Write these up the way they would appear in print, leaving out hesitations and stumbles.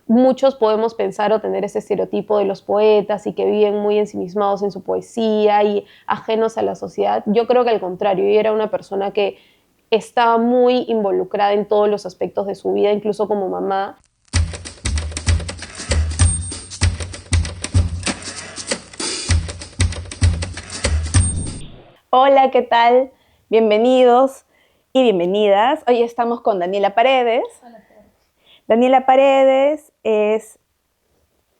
muchos podemos pensar o tener ese estereotipo de los poetas y que viven muy ensimismados en su poesía y ajenos a la sociedad. Yo creo que al contrario, ella era una persona que estaba muy involucrada en todos los aspectos de su vida, incluso como mamá. Hola, ¿qué tal? Bienvenidos y bienvenidas. Hoy estamos con Daniela Paredes. Hola. Daniela Paredes es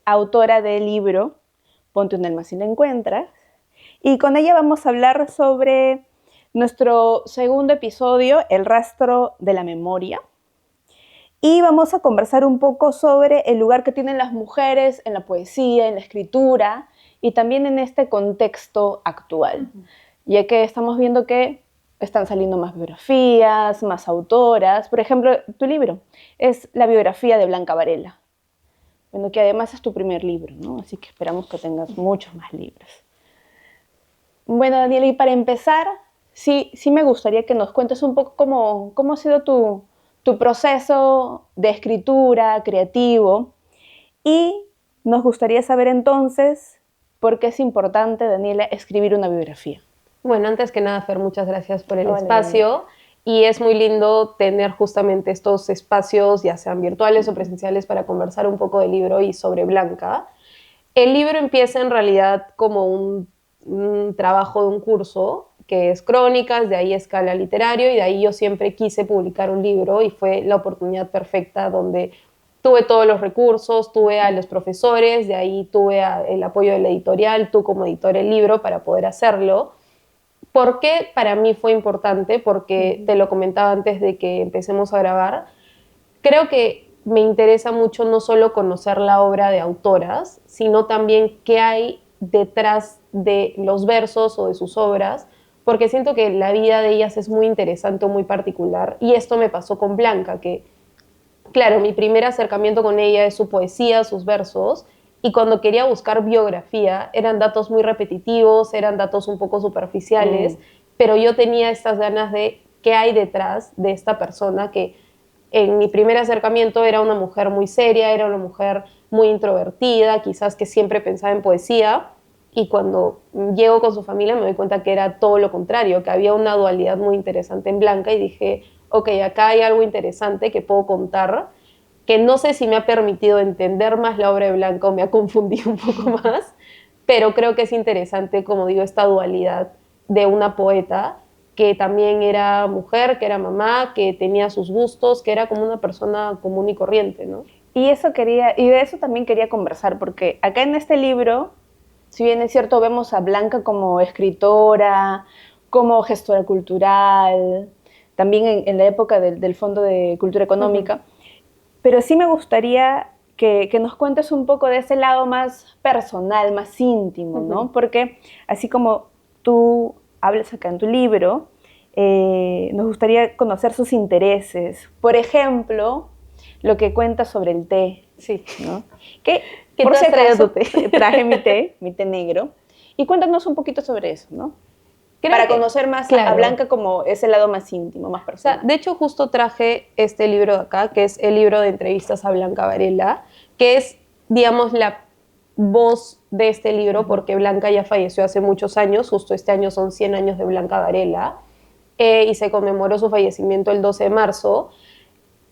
autora del libro Ponte un alma si la encuentras. Y con ella vamos a hablar sobre nuestro segundo episodio, El rastro de la memoria. Y vamos a conversar un poco sobre el lugar que tienen las mujeres en la poesía, en la escritura y también en este contexto actual. Ya que estamos viendo que están saliendo más biografías, más autoras. Por ejemplo, tu libro es la biografía de Blanca Varela. Bueno, que además es tu primer libro, ¿no? Así que esperamos que tengas muchos más libros. Bueno, Daniela, y para empezar, sí me gustaría que nos cuentes un poco cómo ha sido tu proceso de escritura, creativo. Y nos gustaría saber entonces por qué es importante, Daniela, escribir una biografía. Bueno, antes que nada, Fer, muchas gracias por el Hola, espacio. Daniela. Y es muy lindo tener justamente estos espacios, ya sean virtuales o presenciales, para conversar un poco del libro y sobre Blanca. El libro empieza en realidad como un trabajo de un curso, que es Crónicas, de ahí Escala Literario, y de ahí yo siempre quise publicar un libro y fue la oportunidad perfecta donde tuve todos los recursos, tuve a los profesores, de ahí tuve el apoyo de la editorial, tú como editor del libro para poder hacerlo. ¿Por qué para mí fue importante? Porque te lo comentaba antes de que empecemos a grabar. Creo que me interesa mucho no solo conocer la obra de autoras, sino también qué hay detrás de los versos o de sus obras, porque siento que la vida de ellas es muy interesante o muy particular. Y esto me pasó con Blanca, que, claro, mi primer acercamiento con ella es su poesía, sus versos, y cuando quería buscar biografía eran datos muy repetitivos, eran datos un poco superficiales, pero yo tenía estas ganas de qué hay detrás de esta persona que en mi primer acercamiento era una mujer muy seria, era una mujer muy introvertida, quizás que siempre pensaba en poesía, y cuando llego con su familia me doy cuenta que era todo lo contrario, que había una dualidad muy interesante en Blanca, y dije, ok, acá hay algo interesante que puedo contar, que no sé si me ha permitido entender más la obra de Blanca o me ha confundido un poco más, pero creo que es interesante, como digo, esta dualidad de una poeta que también era mujer, que era mamá, que tenía sus gustos, que era como una persona común y corriente, ¿no? Y de eso también quería conversar, porque acá en este libro, si bien es cierto, vemos a Blanca como escritora, como gestora cultural, también en la época del Fondo de Cultura Económica, pero sí me gustaría que nos cuentes un poco de ese lado más personal, más íntimo, ¿no? Porque así como tú hablas acá en tu libro, nos gustaría conocer sus intereses. Por ejemplo, lo que cuenta sobre el té. Sí. ¿No? Que ¿Por si acaso tu té? Traje mi té negro. Y cuéntanos un poquito sobre eso, ¿no? Para conocer más a Blanca como ese lado más íntimo, más personal. O sea, de hecho, justo traje este libro de acá, que es el libro de entrevistas a Blanca Varela, que es, digamos, la voz de este libro, porque Blanca ya falleció hace muchos años, justo este año son 100 años de Blanca Varela, y se conmemoró su fallecimiento el 12 de marzo.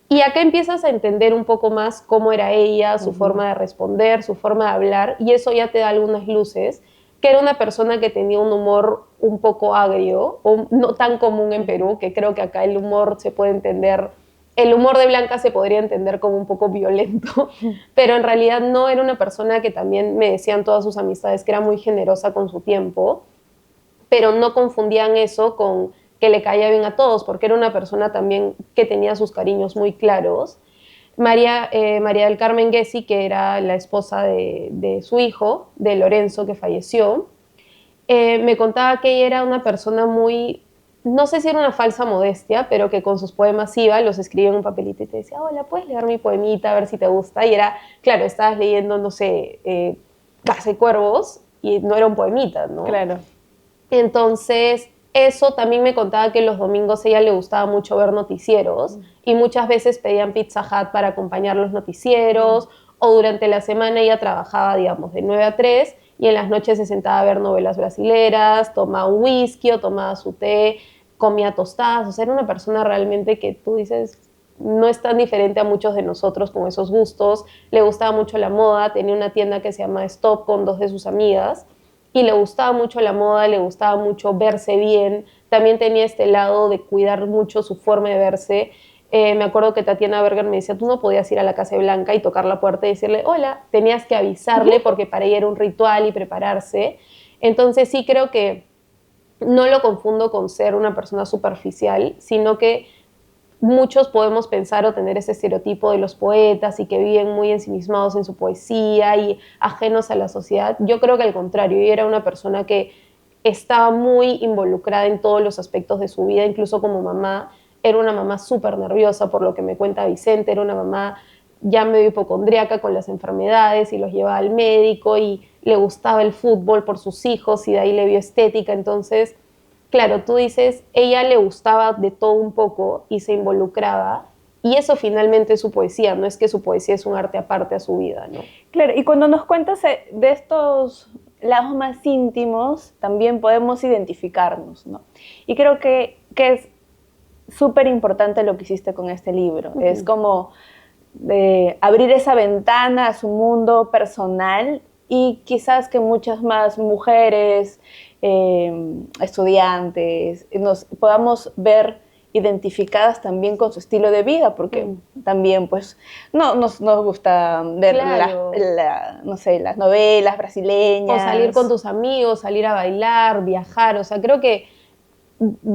Y acá empiezas a entender un poco más cómo era ella, su forma de responder, su forma de hablar, y eso ya te da algunas luces, que era una persona que tenía un humor un poco agrio, o no tan común en Perú, que creo que acá el humor se puede entender, el humor de Blanca se podría entender como un poco violento, pero en realidad no, era una persona que también me decían todas sus amistades que era muy generosa con su tiempo, pero no confundían eso con que le caía bien a todos, porque era una persona también que tenía sus cariños muy claros. María del Carmen Gessi, que era la esposa de su hijo, de Lorenzo, que falleció, me contaba que ella era una persona muy, no sé si era una falsa modestia, pero que con sus poemas iba, los escribía en un papelito y te decía, hola, ¿puedes leer mi poemita a ver si te gusta? Y era, claro, estabas leyendo, no sé, Casa de Cuervos, y no era un poemita, ¿no? Claro. Entonces, eso también me contaba que los domingos a ella le gustaba mucho ver noticieros y muchas veces pedían Pizza Hut para acompañar los noticieros o durante la semana ella trabajaba, digamos, de 9 a 3 y en las noches se sentaba a ver novelas brasileras, tomaba un whisky o tomaba su té, comía tostadas, o sea, era una persona realmente que tú dices, no es tan diferente a muchos de nosotros con esos gustos, le gustaba mucho la moda, tenía una tienda que se llama Stop con dos de sus amigas, y le gustaba mucho la moda, le gustaba mucho verse bien, también tenía este lado de cuidar mucho su forma de verse. Me acuerdo que Tatiana Berger me decía, tú no podías ir a la Casa Blanca y tocar la puerta y decirle, hola, tenías que avisarle porque para ella era un ritual y prepararse. Entonces sí creo que no lo confundo con ser una persona superficial, sino que muchos podemos pensar o tener ese estereotipo de los poetas y que viven muy ensimismados en su poesía y ajenos a la sociedad. Yo creo que al contrario, yo era una persona que estaba muy involucrada en todos los aspectos de su vida, incluso como mamá. Era una mamá súper nerviosa, por lo que me cuenta Vicente, era una mamá ya medio hipocondríaca con las enfermedades y los llevaba al médico y le gustaba el fútbol por sus hijos y de ahí le vio estética, entonces claro, tú dices, ella le gustaba de todo un poco y se involucraba, y eso finalmente es su poesía, no es que su poesía es un arte aparte a su vida, ¿no? Claro, y cuando nos cuentas de estos lados más íntimos, también podemos identificarnos, ¿no? Y creo que es súper importante lo que hiciste con este libro. Es como abrir esa ventana a su mundo personal y quizás que muchas más mujeres, estudiantes, nos podamos ver identificadas también con su estilo de vida, porque también pues no nos gusta ver Claro. no sé, las novelas brasileñas. O salir con tus amigos, salir a bailar, viajar, o sea, creo que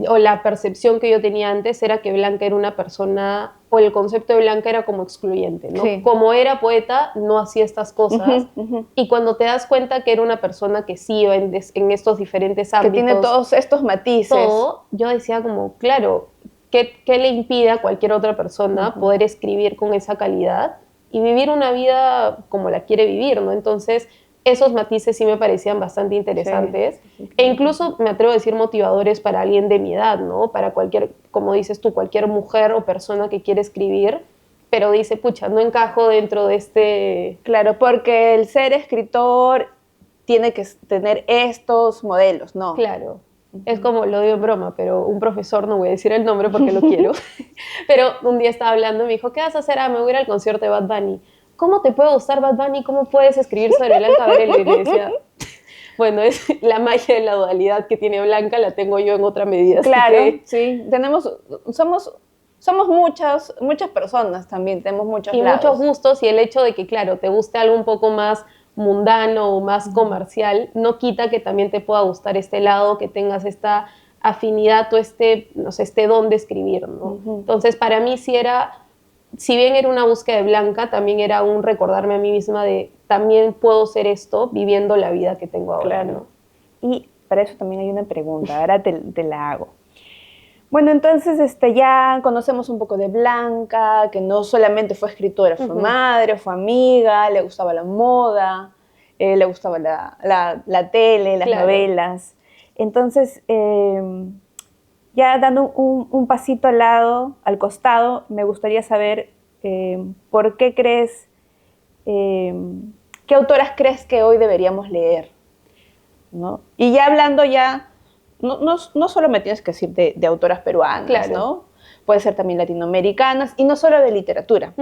o la percepción que yo tenía antes era que Blanca era una persona, o el concepto de Blanca era como excluyente, ¿no? Sí. Como era poeta, no hacía estas cosas, y cuando te das cuenta que era una persona que sí iba en estos diferentes ámbitos, que tiene todos estos matices. todo, yo decía como, claro, ¿qué le impide a cualquier otra persona poder escribir con esa calidad y vivir una vida como la quiere vivir, ¿no? Entonces, esos matices sí me parecían bastante interesantes e incluso me atrevo a decir motivadores para alguien de mi edad, ¿no? Para cualquier, como dices tú, cualquier mujer o persona que quiere escribir, pero dice, pucha, no encajo dentro de este... Claro, porque el ser escritor tiene que tener estos modelos, ¿no? Claro. Es como, lo digo en broma, pero un profesor, no voy a decir el nombre porque lo quiero, pero un día estaba hablando y me dijo, ¿qué vas a hacer? Me voy a ir al concierto de Bad Bunny. ¿Cómo te puede gustar Bad Bunny? ¿Cómo puedes escribir sobre Blanca Varela? Y le decía, bueno, es la magia de la dualidad que tiene Blanca, la tengo yo en otra medida. Claro, que... sí, somos muchas personas también, tenemos muchos y lados. muchos gustos, y el hecho de que, claro, te guste algo un poco más mundano o más comercial, no quita que también te pueda gustar este lado, que tengas esta afinidad o no sé, este don de escribir, ¿no? Entonces, para mí sí era, si bien era una búsqueda de Blanca, también era un recordarme a mí misma de, también puedo ser esto viviendo la vida que tengo ahora, Claro. ¿no? Y para eso también hay una pregunta, ahora te la hago. Bueno, entonces ya conocemos un poco de Blanca, que no solamente fue escritora, fue madre, fue amiga, le gustaba la moda, le gustaba la tele, las novelas. Entonces, ya dando un pasito al costado, me gustaría saber por qué crees, qué autoras crees que hoy deberíamos leer, ¿no? Y ya hablando no solo me tienes que decir de autoras peruanas, ¿no? Puede ser también latinoamericanas y no solo de literatura.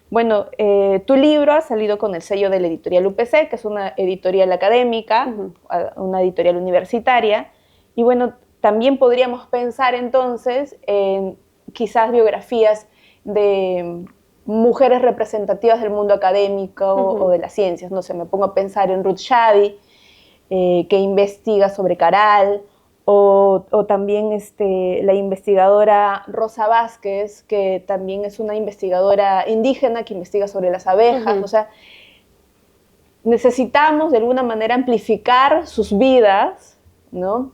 Bueno, tu libro ha salido con el sello de la editorial UPC, que es una editorial académica, una editorial universitaria, y bueno, también podríamos pensar entonces en quizás biografías de mujeres representativas del mundo académico o de las ciencias. No sé, me pongo a pensar en Ruth Shady, que investiga sobre Caral, o también la investigadora Rosa Vázquez, que también es una investigadora indígena que investiga sobre las abejas. O sea, necesitamos de alguna manera amplificar sus vidas, ¿no?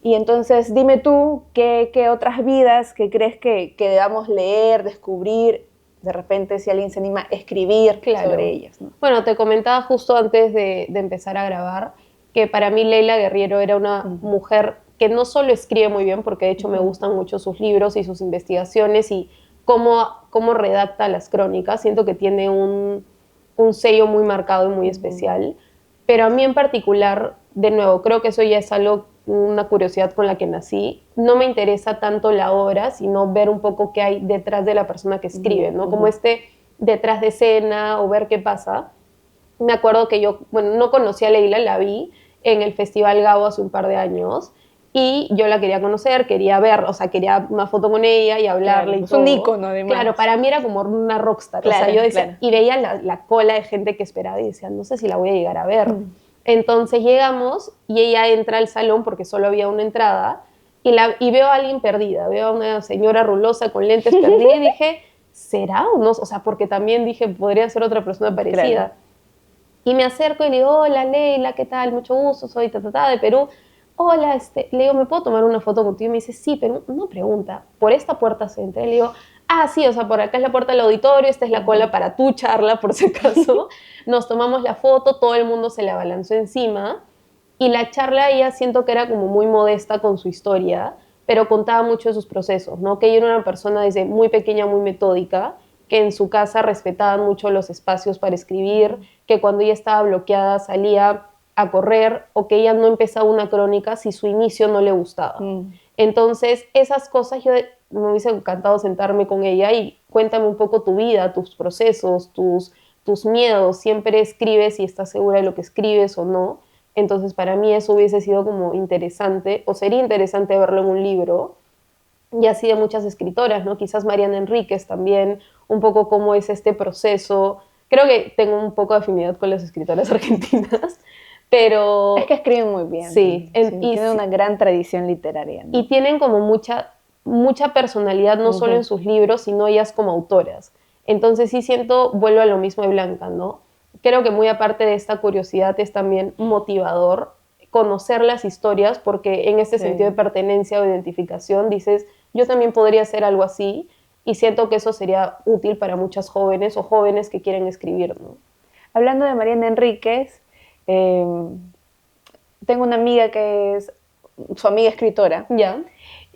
Y entonces dime tú qué otras vidas que crees que debamos leer, descubrir, de repente si alguien se anima a escribir sobre ellas, ¿no? Bueno, te comentaba justo antes de empezar a grabar que para mí Leila Guerriero era una mujer que no solo escribe muy bien, porque de hecho me gustan mucho sus libros y sus investigaciones y cómo redacta las crónicas. Siento que tiene un un sello muy marcado y muy especial. Pero a mí en particular, de nuevo, creo que eso ya es algo, una curiosidad con la que nací. No me interesa tanto la obra, sino ver un poco qué hay detrás de la persona que escribe, ¿no? Como detrás de escena o ver qué pasa. Me acuerdo que yo, bueno, no conocía a Leila, la vi en el Festival Gabo hace un par de años y yo la quería conocer, quería ver, o sea, quería una foto con ella y hablarle y es todo. un ícono, además. Claro, para mí era como una rockstar. Claro, o sea, yo decía, claro. y veía la cola de gente que esperaba y decía, no sé si la voy a llegar a ver. Entonces llegamos y ella entra al salón porque solo había una entrada y veo a alguien perdida, veo a una señora rulosa con lentes perdida y dije, ¿será o no? O sea, porque también dije, podría ser otra persona parecida. Claro. Y me acerco y le digo, hola Leila, ¿qué tal? Mucho gusto, soy de Perú. Hola, le digo, ¿me puedo tomar una foto contigo? Y me dice, sí, pero una pregunta, ¿por esta puerta se entra? Y le digo, ah, sí, o sea, por acá es la puerta del auditorio, esta es la cola para tu charla, por si acaso. Nos tomamos la foto, todo el mundo se le abalanzó encima. Y la charla ella siento que era como muy modesta con su historia, pero contaba mucho de sus procesos, ¿no? Que ella era una persona desde muy pequeña, muy metódica, que en su casa respetaban mucho los espacios para escribir, que cuando ella estaba bloqueada salía a correr o que ella no empezaba una crónica si su inicio no le gustaba. Entonces, esas cosas yo me hubiese encantado sentarme con ella y cuéntame un poco tu vida, tus procesos, tus miedos. Siempre escribes y estás segura de lo que escribes o no. Entonces, para mí eso hubiese sido como interesante, o sería interesante verlo en un libro, y así de muchas escritoras, ¿no? Quizás Mariana Enríquez también, un poco cómo es este proceso. Creo que tengo un poco de afinidad con las escritoras argentinas, pero... Es que escriben muy bien. Sí. Tienen una gran tradición literaria, ¿no? Y tienen como mucha personalidad, no solo en sus libros, sino ellas como autoras. Entonces sí siento, vuelvo a lo mismo de Blanca, ¿no? Creo que muy aparte de esta curiosidad es también motivador conocer las historias, porque en este sentido de pertenencia o identificación dices, yo también podría hacer algo así, y siento que eso sería útil para muchas jóvenes o jóvenes que quieren escribir, ¿no? Hablando de Mariana Enríquez, tengo una amiga que es su amiga escritora. ¿Ya?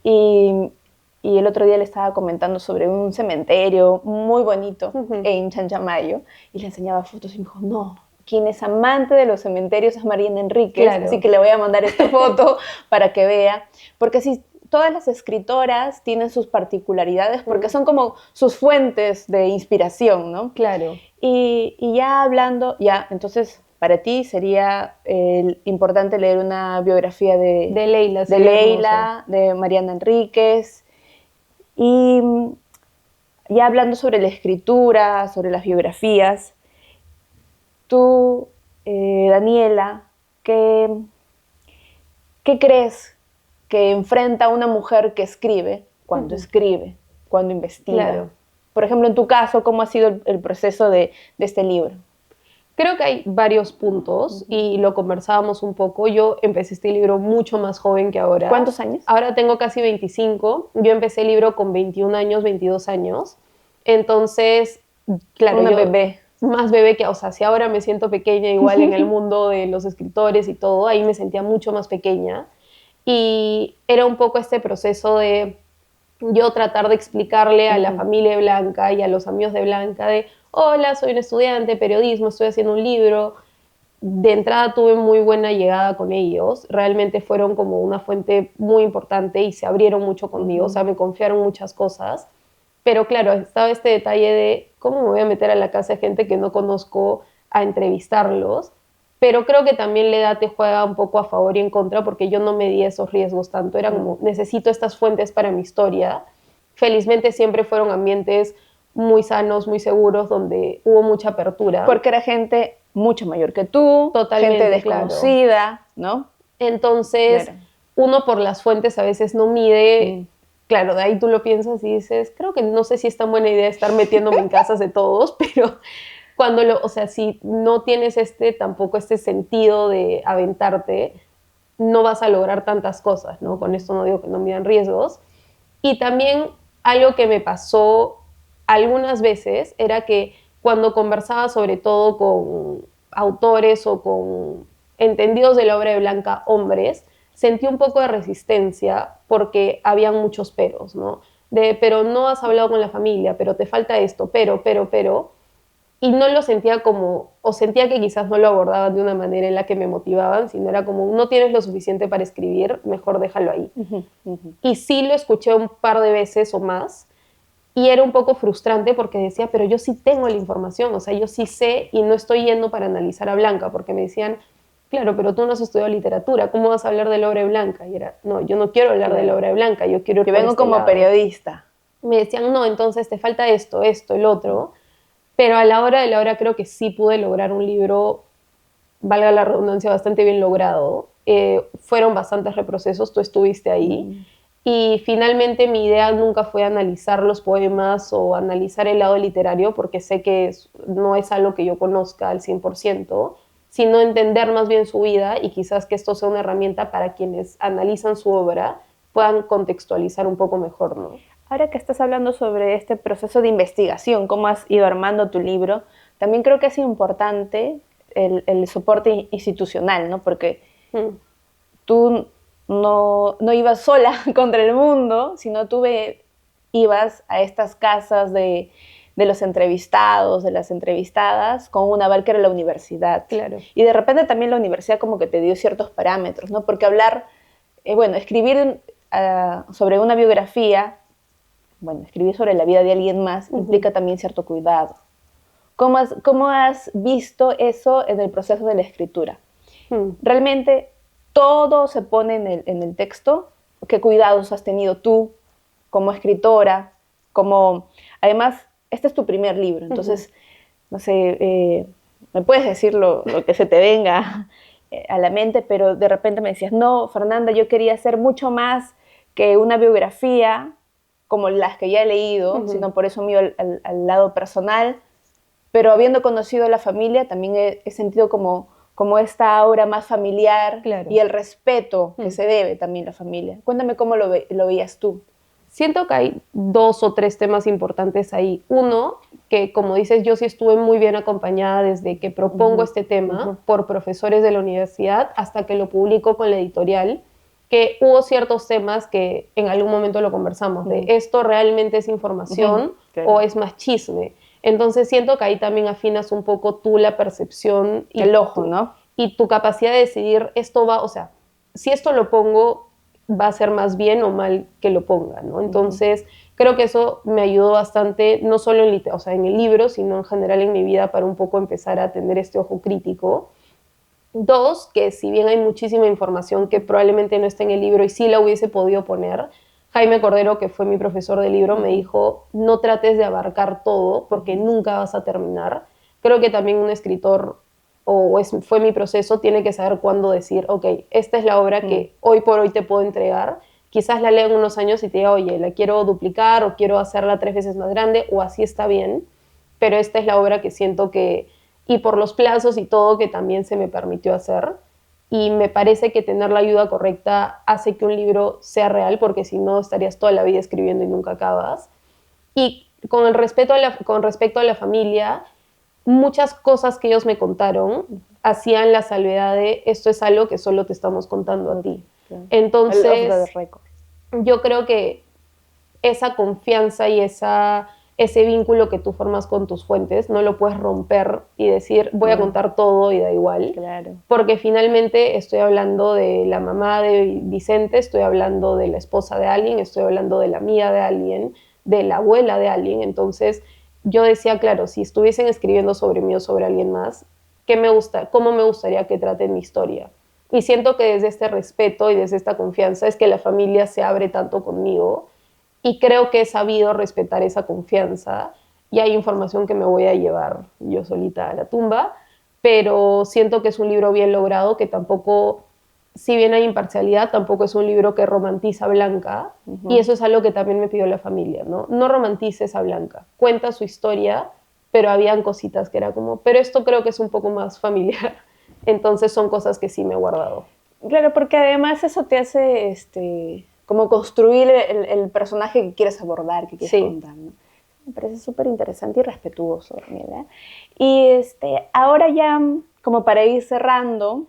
Y el otro día le estaba comentando sobre un cementerio muy bonito en Chanchamayo y le enseñaba fotos y me dijo, no, quien es amante de los cementerios es Mariana Enríquez, Claro. Así que le voy a mandar esta foto para que vea, porque si todas las escritoras tienen sus particularidades, porque son como sus fuentes de inspiración, ¿no? Claro. Y ya hablando, entonces para ti sería importante leer una biografía de Leila, de Mariana Enríquez. Y ya hablando sobre la escritura, sobre las biografías, tú, Daniela, ¿qué crees que enfrenta una mujer que escribe cuando investiga? Claro. Por ejemplo, en tu caso, ¿cómo ha sido el proceso de este libro? Creo que hay varios puntos y lo conversábamos un poco. Yo empecé este libro mucho más joven que ahora. ¿Cuántos años? Ahora tengo casi 25. Yo empecé el libro con 21 años, 22 años. Entonces, claro, Una bebé. Más bebé que, o sea, si ahora me siento pequeña igual en el mundo de los escritores y todo, ahí me sentía mucho más pequeña. Y era un poco este proceso de yo tratar de explicarle a la familia de Blanca y a los amigos de Blanca de, hola, soy un estudiante de periodismo, estoy haciendo un libro. De entrada tuve muy buena llegada con ellos, realmente fueron como una fuente muy importante y se abrieron mucho conmigo, o sea, me confiaron muchas cosas, pero claro, estaba este detalle de cómo me voy a meter a la casa de gente que no conozco a entrevistarlos, pero creo que también la edad te juega un poco a favor y en contra porque yo no me di esos riesgos tanto, era como, necesito estas fuentes para mi historia. Felizmente siempre fueron ambientes muy sanos, muy seguros, donde hubo mucha apertura. Porque era gente mucho mayor que tú, totalmente, gente desconocida, claro. ¿no? Entonces, claro, uno por las fuentes a veces no mide, claro, de ahí tú lo piensas y dices, creo que no sé si es tan buena idea estar metiéndome en casas de todos, pero cuando o sea, si no tienes tampoco este sentido de aventarte, no vas a lograr tantas cosas, ¿no? Con esto no digo que no midan riesgos. Y también algo que me pasó algunas veces era que cuando conversaba sobre todo con autores o con entendidos de la obra de Blanca, hombres, sentí un poco de resistencia porque habían muchos peros, ¿no? Pero no has hablado con la familia, pero te falta esto, pero. y no lo sentía como, o sentía que quizás no lo abordaban de una manera en la que me motivaban, sino era como, no tienes lo suficiente para escribir, mejor déjalo ahí. Y sí lo escuché un par de veces o más, y era un poco frustrante porque decía, pero yo sí tengo la información, o sea, yo sí sé y no estoy yendo para analizar a Blanca, porque me decían, claro, pero tú no has estudiado literatura, ¿cómo vas a hablar de la obra de Blanca? Y era, no, yo no quiero hablar de la obra de Blanca, yo quiero ir Yo por vengo este como lado. periodista. Me decían, no, entonces te falta esto, esto, el otro, pero a la hora de la hora creo que sí pude lograr un libro, valga la redundancia, bastante bien logrado. Fueron bastantes reprocesos, tú estuviste ahí. Y finalmente mi idea nunca fue analizar los poemas o analizar el lado literario, porque sé que no es algo que yo conozca al 100%, sino entender más bien su vida y quizás que esto sea una herramienta para quienes analizan su obra puedan contextualizar un poco mejor, ¿no? Ahora que estás hablando sobre este proceso de investigación, cómo has ido armando tu libro, también creo que es importante el soporte institucional, ¿no? Porque tú no ibas sola contra el mundo, sino tú ibas a estas casas de los entrevistados, de las entrevistadas, con un aval que era la universidad. Claro. Y de repente también la universidad como que te dio ciertos parámetros, ¿no? Porque hablar, bueno, escribir sobre una biografía, bueno, escribir sobre la vida de alguien más implica también cierto cuidado. ¿Cómo has visto eso en el proceso de la escritura? ¿Realmente todo se pone en el texto? ¿Qué cuidados has tenido tú como escritora? Además, este es tu primer libro, entonces, no sé, me puedes decir lo que se te venga a la mente, pero de repente me decías, no, Fernanda, yo quería hacer mucho más que una biografía como las que ya he leído, sino por eso mío al lado personal, pero habiendo conocido a la familia, también he sentido como esta aura más familiar, claro, y el respeto que se debe también a la familia. Cuéntame cómo lo veías tú. Siento que hay 2 o 3 temas importantes ahí. Uno, que como dices, yo sí estuve muy bien acompañada desde que propongo este tema por profesores de la universidad hasta que lo publico con la editorial, que hubo ciertos temas que en algún momento lo conversamos, de esto realmente es información o es más chisme. Entonces siento que ahí también afinas un poco tú la percepción y el ojo, ¿no? Y tu capacidad de decidir esto va, o sea, si esto lo pongo va a ser más bien o mal que lo ponga, ¿no? Entonces, creo que eso me ayudó bastante, no solo en el libro, sino en general en mi vida para un poco empezar a tener este ojo crítico. 2, que si bien hay muchísima información que probablemente no está en el libro y sí la hubiese podido poner, Jaime Cordero, que fue mi profesor de libro, me dijo, no trates de abarcar todo porque nunca vas a terminar. Creo que también un escritor, fue mi proceso, tiene que saber cuándo decir, ok, esta es la obra que hoy por hoy te puedo entregar. Quizás la lea en unos años y te diga, oye, la quiero duplicar o quiero hacerla 3 veces más grande o así está bien, pero esta es la obra que siento que, y por los plazos y todo que también se me permitió hacer, y me parece que tener la ayuda correcta hace que un libro sea real, porque si no estarías toda la vida escribiendo y nunca acabas. Y con respecto a la familia, muchas cosas que ellos me contaron hacían la salvedad de esto es algo que solo te estamos contando a ti. Entonces, yo creo que esa confianza y ese vínculo que tú formas con tus fuentes no lo puedes romper y decir voy a contar todo y da igual, porque finalmente estoy hablando de la mamá de Vicente, estoy hablando de la esposa de alguien, estoy hablando de la amiga de alguien, de la abuela de alguien. Entonces yo decía, claro, si estuviesen escribiendo sobre mí o sobre alguien más, ¿cómo me gustaría que traten mi historia? Y siento que desde este respeto y desde esta confianza es que la familia se abre tanto conmigo, y creo que he sabido respetar esa confianza, y hay información que me voy a llevar yo solita a la tumba, pero siento que es un libro bien logrado, que tampoco, si bien hay imparcialidad, tampoco es un libro que romantiza a Blanca, y eso es algo que también me pidió la familia, ¿no? No romantices a Blanca, cuenta su historia, pero habían cositas que era como, pero esto creo que es un poco más familiar, entonces son cosas que sí me he guardado. Claro, porque además eso te hace como construir el personaje que quieres abordar, que quieres contar, ¿no? Me parece súper interesante y respetuoso, Daniela. Y ahora ya, como para ir cerrando,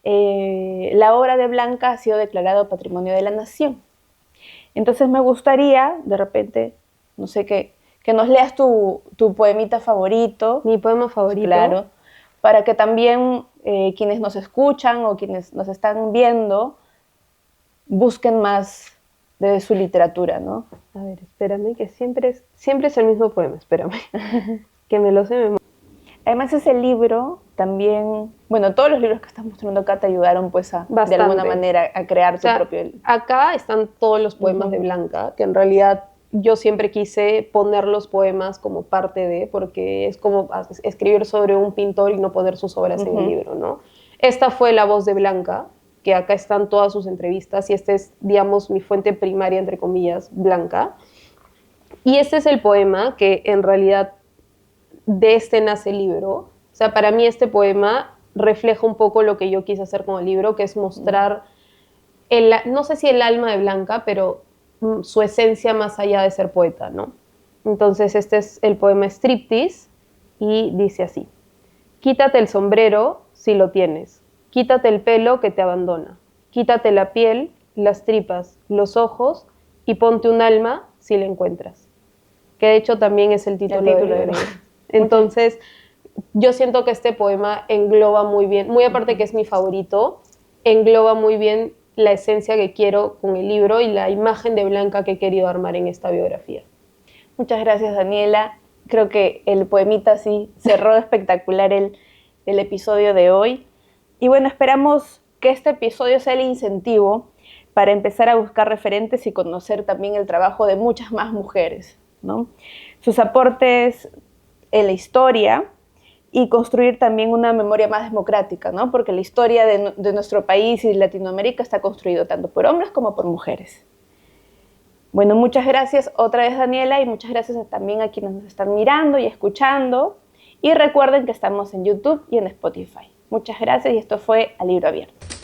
la obra de Blanca ha sido declarada Patrimonio de la Nación. Entonces me gustaría, de repente, no sé, que que nos leas tu poemita favorito. Mi poema favorito. Claro, para que también quienes nos escuchan o quienes nos están viendo busquen más de su literatura, ¿no? A ver, espérame, que siempre es el mismo poema, espérame. Que me lo sé de memoria. Además ese libro también, bueno, todos los libros que estás mostrando acá te ayudaron pues de Bastante. alguna manera a crear tu propio... Acá están todos los poemas de Blanca, que en realidad yo siempre quise poner los poemas como parte de, porque es como escribir sobre un pintor y no poner sus obras en el libro, ¿no? Esta fue la voz de Blanca, que acá están todas sus entrevistas, y esta es, digamos, mi fuente primaria, entre comillas, Blanca. Y este es el poema que en realidad de este nace el libro. O sea, para mí este poema refleja un poco lo que yo quise hacer con el libro, que es mostrar, no sé si el alma de Blanca, pero su esencia más allá de ser poeta, ¿no? Entonces este es el poema Striptease y dice así: quítate el sombrero si lo tienes, quítate el pelo que te abandona, quítate la piel, las tripas, los ojos y ponte un alma si la encuentras. Que de hecho también es el título del libro. Entonces, yo siento que este poema engloba muy bien, muy aparte que es mi favorito, engloba muy bien la esencia que quiero con el libro y la imagen de Blanca que he querido armar en esta biografía. Muchas gracias, Daniela. Creo que el poemita sí cerró espectacular el episodio de hoy. Y bueno, esperamos que este episodio sea el incentivo para empezar a buscar referentes y conocer también el trabajo de muchas más mujeres, ¿no? Sus aportes en la historia y construir también una memoria más democrática, ¿no? Porque la historia de nuestro país y Latinoamérica está construido tanto por hombres como por mujeres. Bueno, muchas gracias otra vez, Daniela, y muchas gracias también a quienes nos están mirando y escuchando. Y recuerden que estamos en YouTube y en Spotify. Muchas gracias y esto fue A Libro Abierto.